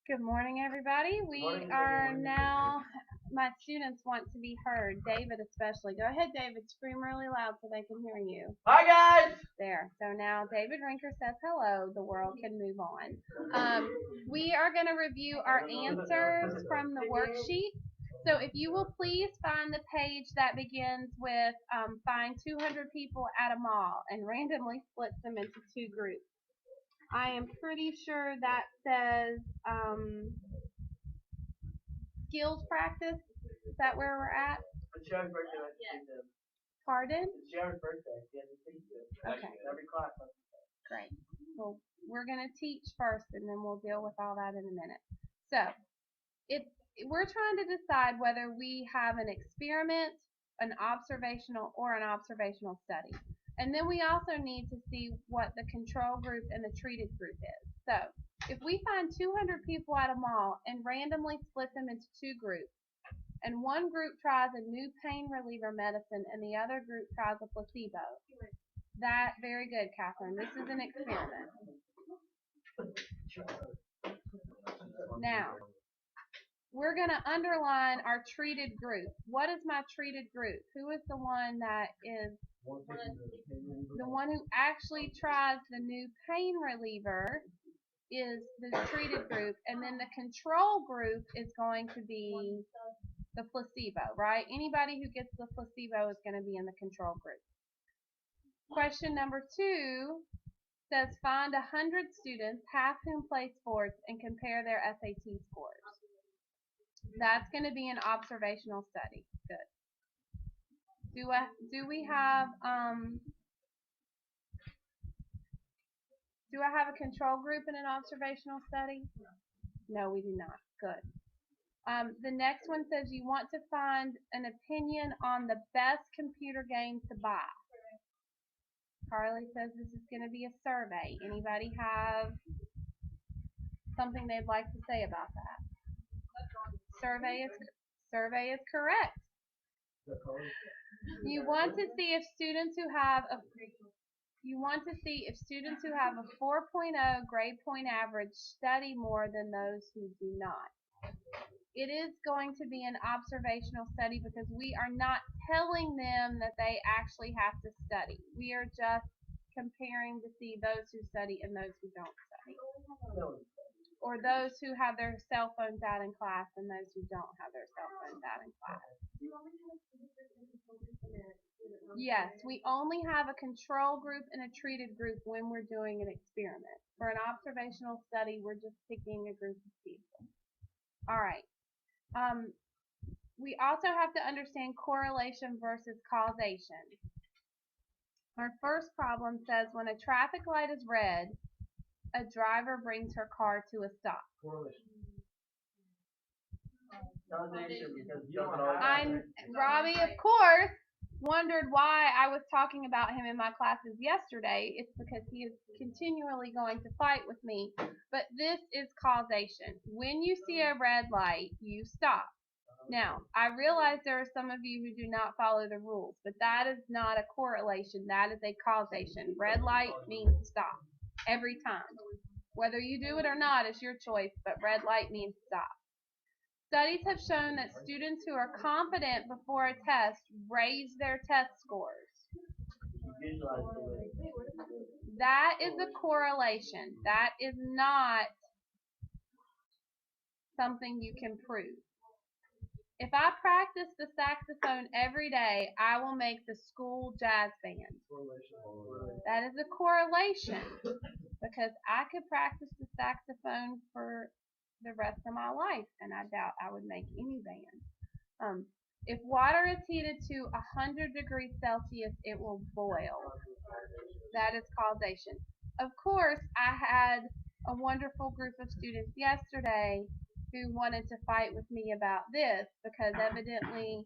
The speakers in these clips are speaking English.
Good morning, everybody. We are now, my students want to be heard, David especially. Go ahead, David, scream really loud so they can hear you. Hi, guys! There. So now David Rinker says hello. The world can move on. We are going to review our answers from the worksheet. So if you will please find the page that begins with find 200 people at a mall and randomly split them into two groups. I am pretty sure that says skills practice. Is that where we're at? It's Sharon's birthday. Yes. Pardon? It's Sharon's birthday. She has to teach it. Okay. Every class. Great. Well, we're going to teach first, and then we'll deal with all that in a minute. So, we're trying to decide whether we have an experiment, an observational, or an observational study. And then we also need to see what the control group and the treated group is. So, if we find 200 people at a mall and randomly split them into two groups, and one group tries a new pain reliever medicine and the other group tries a placebo, very good, Catherine. This is an experiment. Now, we're going to underline our treated group. What is my treated group? Who is the one that is the one who actually tries the new pain reliever is the treated group, and then the control group is going to be the placebo, right? Anybody who gets the placebo is going to be in the control group. Question number 2 says find 100 students, half whom play sports, and compare their SAT scores. That's going to be an observational study. Good. Do we have do I have a control group in an observational study? No, we do not. Good. The next one says you want to find an opinion on the best computer game to buy. Carly says this is going to be a survey. Anybody have something they'd like to say about that? Survey is correct. You want to see if students who have a 4.0 grade point average study more than those who do not. It is going to be an observational study because we are not telling them that they actually have to study. We are just comparing to see those who study and those who don't study. Or those who have their cell phones out in class and those who don't have their cell phones out in class. Yes, we only have a control group and a treated group when we're doing an experiment. For an observational study, we're just picking a group of people. All right. We also have to understand correlation versus causation. Our first problem says when a traffic light is red, a driver brings her car to a stop. Correlation. Robbie, of course, wondered why I was talking about him in my classes yesterday. It's because he is continually going to fight with me. But this is causation. When you see a red light, you stop. Now, I realize there are some of you who do not follow the rules, but that is not a correlation. That is a causation. Red light means stop every time. Whether you do it or not is your choice, but red light means stop. Studies have shown that students who are confident before a test raise their test scores. That is a correlation. That is not something you can prove. If I practice the saxophone every day, I will make the school jazz band. That is a correlation because I could practice the saxophone for the rest of my life, and I doubt I would make any band. If water is heated to 100 degrees Celsius, it will boil. That is causation. Of course, I had a wonderful group of students yesterday who wanted to fight with me about this because evidently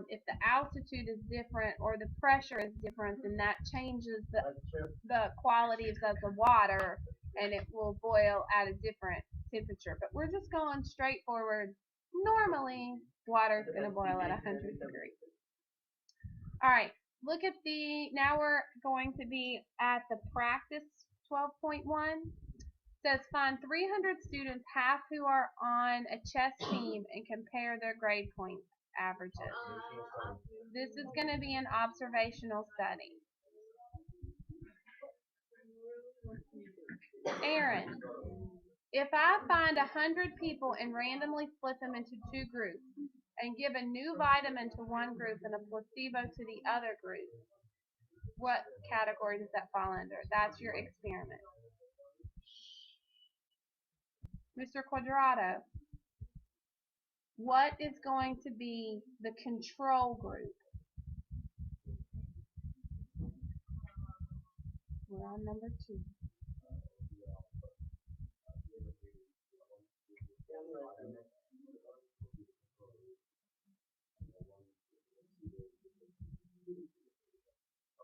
if the altitude is different or the pressure is different, then that changes the qualities of the water and it will boil at a different temperature. But we're just going straight forward. Normally, water is going to boil at 100 degrees. All right, look at now we're going to be at the practice 12.1. says find 300 students, half who are on a chess team, and compare their grade point averages. This is going to be an observational study. Aaron, if I find 100 people and randomly split them into two groups and give a new vitamin to one group and a placebo to the other group, what category does that fall under? That's your experiment. Mr. Quadrado, what is going to be the control group? We're on number 2.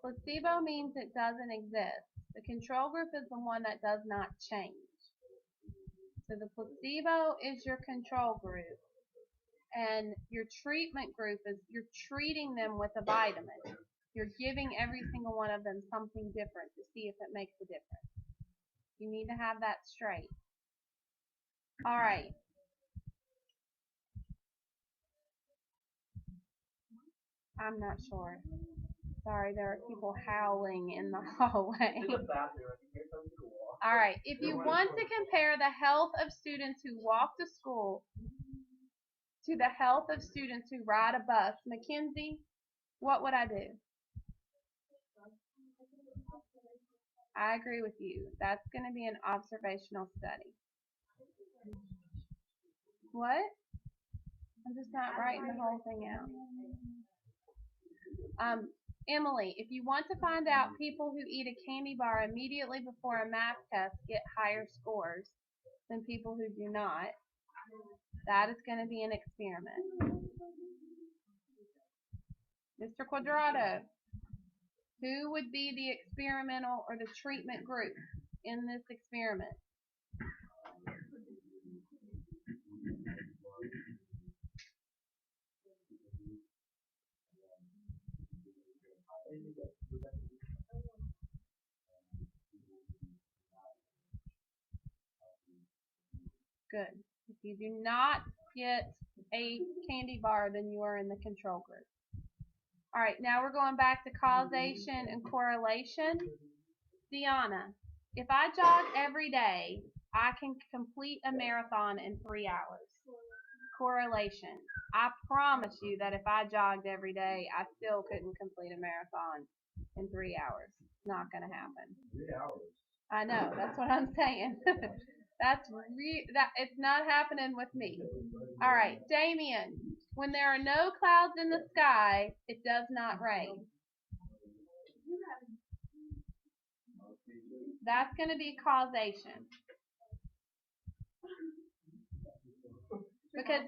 Placebo means it doesn't exist. The control group is the one that does not change. So the placebo is your control group, and your treatment group is you're treating them with a vitamin. You're giving every single one of them something different to see if it makes a difference. You need to have that straight. All right. I'm not sure. Sorry, there are people howling in the hallway. All right. If you want to compare the health of students who walk to school to the health of students who ride a bus, Mackenzie, what would I do? I agree with you. That's going to be an observational study. What? I'm just not writing the whole thing out. Emily, if you want to find out people who eat a candy bar immediately before a math test get higher scores than people who do not, that is going to be an experiment. Mr. Quadrado, who would be the experimental or the treatment group in this experiment? Good. If you do not get a candy bar, then you are in the control group. All right, now we're going back to causation and correlation. Deanna, if I jog every day, I can complete a marathon in 3 hours. Correlation. I promise you that if I jogged every day, I still couldn't complete a marathon in 3 hours. It's not going to happen. 3 hours. I know. That's what I'm saying. It's not happening with me. All right, Damien. When there are no clouds in the sky, it does not rain. That's going to be causation. Because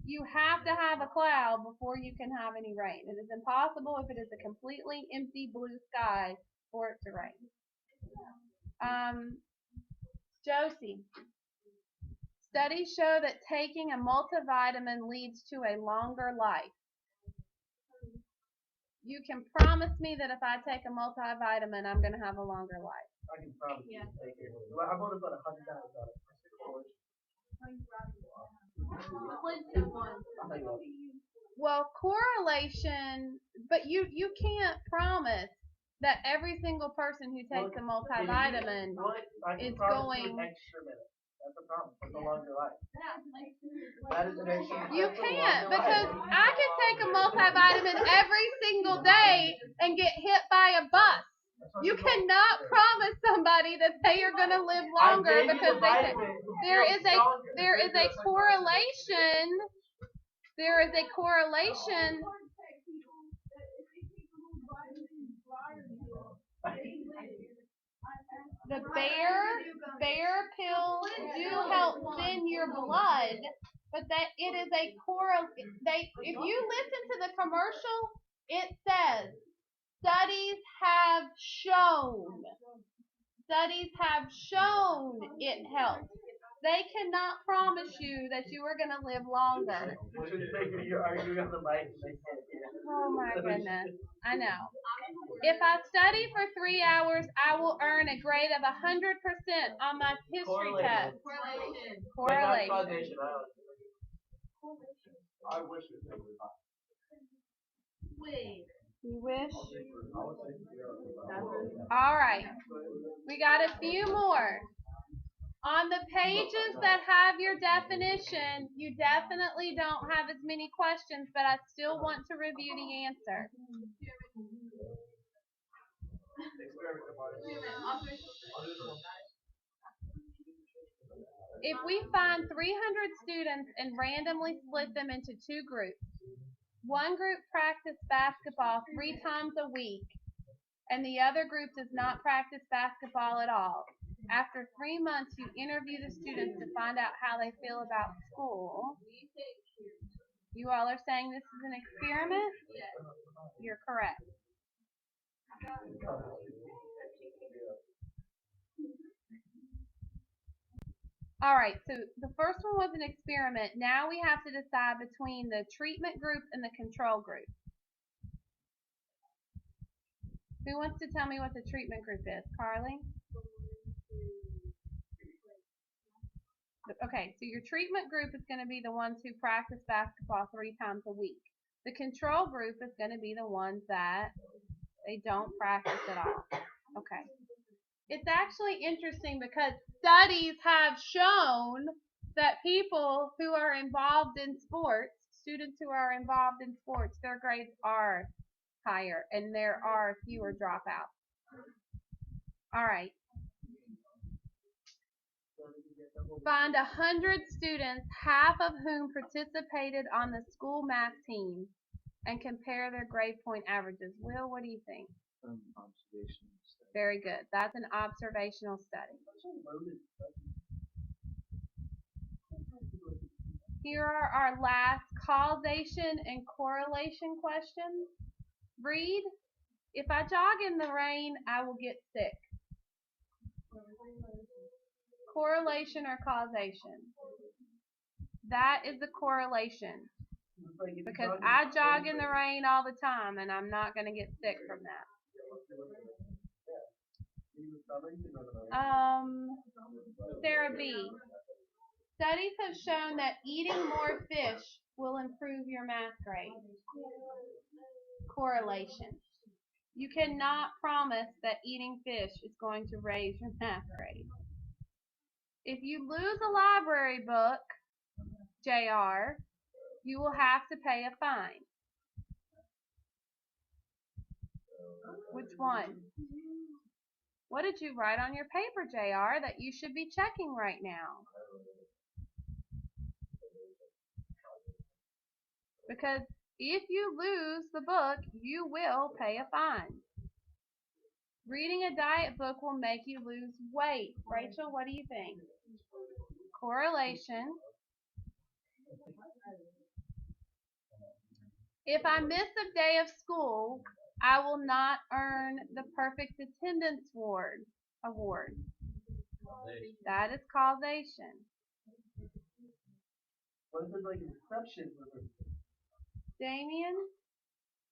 you have to have a cloud before you can have any rain. It is impossible if it is a completely empty blue sky for it to rain. Josie, studies show that taking a multivitamin leads to a longer life. You can promise me that if I take a multivitamin, I'm going to have a longer life. I can promise you take it. Well, I've only got 100 times on it. Well, correlation, but you can't promise that every single person who takes a multivitamin is going. That's a problem. It's a longer life. That is an extra. You can't, because I can take a multivitamin every single day and get hit by a bus. You cannot promise somebody that they are going to live longer because they take. There is a correlation. There is a correlation. The bear pills do help thin your blood, but that it is a if you listen to the commercial, it says studies have shown it helps. They cannot promise you that you are going to live longer. You're arguing on the mic. Oh my goodness. I know. If I study for 3 hours, I will earn a grade of 100% on my history test. Correlation. I wish it was hot. You wish? All right. We got a few more. On the pages that have your definition, you definitely don't have as many questions, but I still want to review the answer. If we find 300 students and randomly split them into two groups, one group practices basketball 3 times a week, and the other group does not practice basketball at all. After 3 months, you interview the students to find out how they feel about school. You all are saying this is an experiment? You're correct. All right, so the first one was an experiment. Now we have to decide between the treatment group and the control group. Who wants to tell me what the treatment group is? Carly? Okay, so your treatment group is going to be the ones who practice basketball 3 times a week. The control group is going to be the ones that they don't practice at all. Okay. It's actually interesting because studies have shown that people who are involved in sports, students who are involved in sports, their grades are higher and there are fewer dropouts. All right. Find 100 students, half of whom participated on the school math team, and compare their grade point averages. Will, what do you think? Observational study. Very good. That's an observational study. Here are our last causation and correlation questions. Read, if I jog in the rain, I will get sick. Correlation or causation? That is the correlation. Because I jog in the rain all the time and I'm not going to get sick from that. Sarah B. Studies have shown that eating more fish will improve your math grade. Correlation. You cannot promise that eating fish is going to raise your math grade. If you lose a library book, JR, you will have to pay a fine. Which one? What did you write on your paper, JR, that you should be checking right now? Because if you lose the book, you will pay a fine. Reading a diet book will make you lose weight. Rachel, what do you think? Correlation. If I miss a day of school, I will not earn the perfect attendance award. That is causation. What is it like an exception? Damien,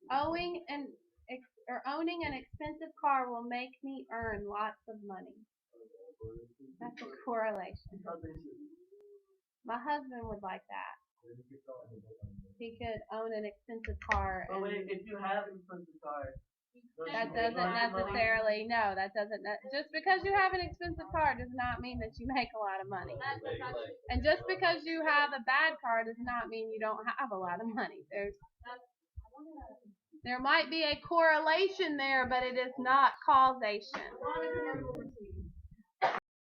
owning an expensive car will make me earn lots of money. That's a correlation. My husband would like that. He could own an expensive car. But wait, if you have an expensive car, that doesn't necessarily, no, that doesn't, just because you have an expensive car does not mean that you make a lot of money. And just because you have a bad car does not mean you don't have a lot of money. There might be a correlation there, but it is not causation.